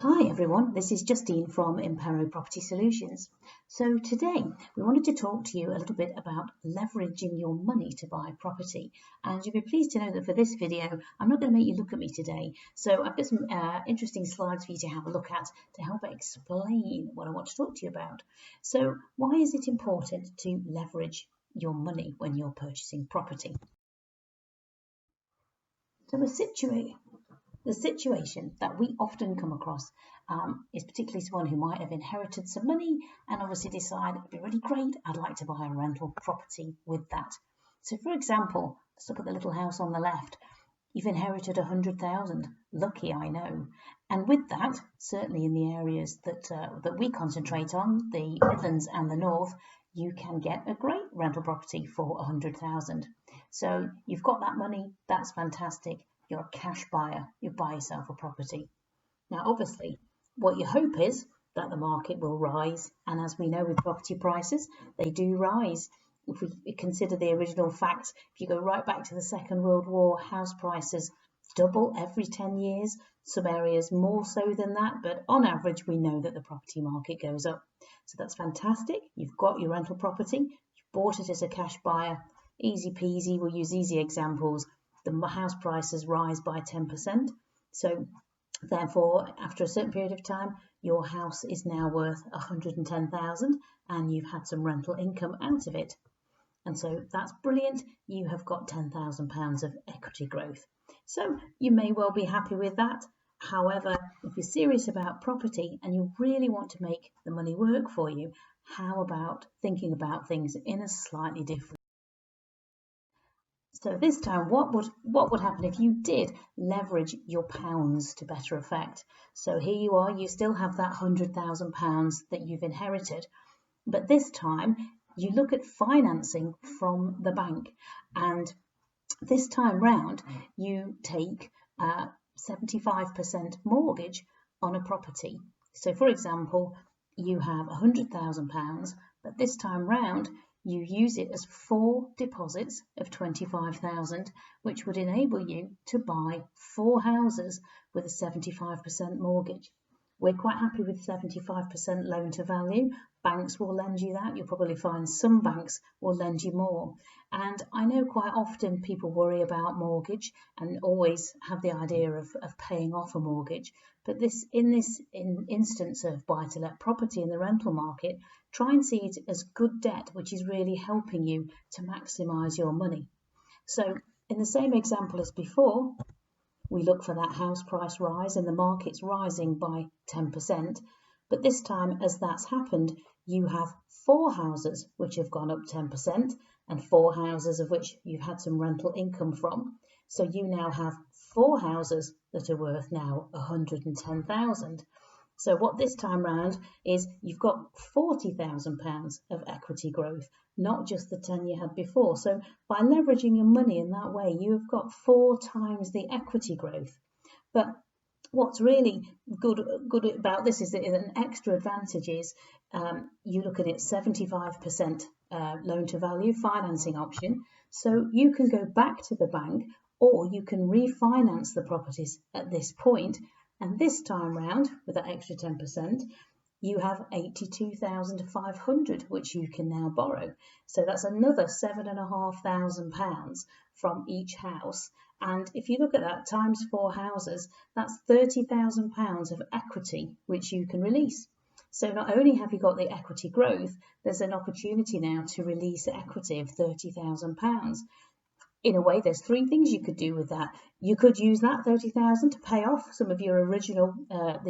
Hi everyone, this is Justine from Impero Property Solutions. So today we wanted to talk to you a little bit about leveraging your money to buy property. And you'll be pleased to know that for this video, I'm not going to make you look at me today. So I've got some interesting slides for you to have a look at to help explain what I want to talk to you about. So why is it important to leverage your money when you're purchasing property? So the situation that we often come across is particularly someone who might have inherited some money and obviously decide it'd be really great, I'd like to buy a rental property with that. So for example, let's look at the little house on the left. You've inherited 100,000. Lucky, I know. And with that, certainly in the areas that we concentrate on, the Midlands and the North, you can get a great rental property for 100,000. So you've got that money, that's fantastic. You're a cash buyer, you buy yourself a property. Now, obviously, what you hope is that the market will rise. And as we know with property prices, they do rise. If we consider the original facts, if you go right back to the Second World War, house prices double every 10 years, some areas more so than that, but on average, we know that the property market goes up. So that's fantastic. You've got your rental property, you bought it as a cash buyer, easy peasy, we'll use easy examples. The house prices rise by 10%. So therefore, after a certain period of time, your house is now worth 110,000 and you've had some rental income out of it. And so that's brilliant. You have got £10,000 of equity growth. So you may well be happy with that. However, if you're serious about property and you really want to make the money work for you, how about thinking about things in a slightly different? So this time, what would happen if you did leverage your pounds to better effect? So here you are, you still have that £100,000 that you've inherited, but this time you look at financing from the bank, and this time round you take 75% mortgage on a property. So for example, you have £100,000, but this time round you use it as 4 deposits of 25,000, which would enable you to buy 4 houses with a 75% mortgage. We're quite happy with 75% loan to value. Banks will lend you that. You'll probably find some banks will lend you more. And I know quite often people worry about mortgage and always have the idea of paying off a mortgage. But in this instance of buy-to-let property in the rental market, try and see it as good debt, which is really helping you to maximise your money. So in the same example as before, we look for that house price rise and the market's rising by 10%. But this time, as that's happened, you have 4 houses which have gone up 10% and 4 houses of which you've had some rental income from. So you now have 4 houses that are worth now 110,000. So what this time round is you've got £40,000 of equity growth, not just the 10 you had before. So by leveraging your money in that way, you have got 4 times the equity growth. But what's really good about this is that an extra advantage is you look at it 75% loan to value financing option. So you can go back to the bank or you can refinance the properties at this point. And this time round, with that extra 10%, you have 82,500, which you can now borrow. So that's another £7,500 from each house. And if you look at that times 4 houses, that's £30,000 of equity, which you can release. So not only have you got the equity growth, there's an opportunity now to release equity of £30,000. In a way, there's 3 things you could do with that. You could use that 30,000 to pay off some of your original loan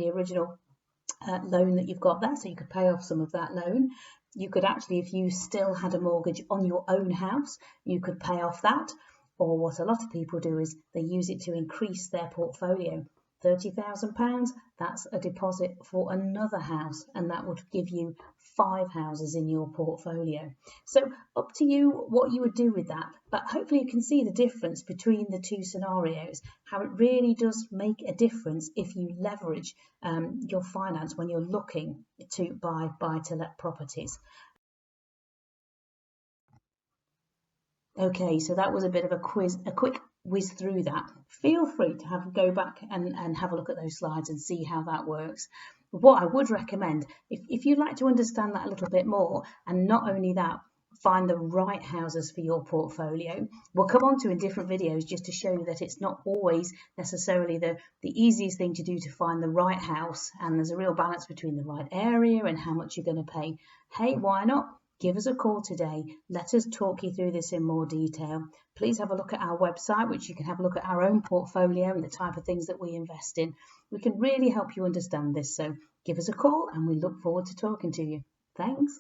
that you've got there, so you could pay off some of that loan. You could actually, if you still had a mortgage on your own house, you could pay off that. Or what a lot of people do is they use it to increase their portfolio. £30,000, that's a deposit for another house, and that would give you 5 houses in your portfolio. So up to you what you would do with that, but hopefully you can see the difference between the 2 scenarios, how it really does make a difference if you leverage your finance when you're looking to buy buy-to-let properties. Okay, so that was a bit of a quick whiz through that, feel free to go back and have a look at those slides and see how that works. What I would recommend, if you'd like to understand that a little bit more, and not only that, find the right houses for your portfolio. We'll come on to in different videos just to show you that it's not always necessarily the easiest thing to do to find the right house, and there's a real balance between the right area and how much you're going to pay. Hey, why not? Give us a call today. Let us talk you through this in more detail. Please have a look at our website, which you can have a look at our own portfolio and the type of things that we invest in. We can really help you understand this. So give us a call and we look forward to talking to you. Thanks.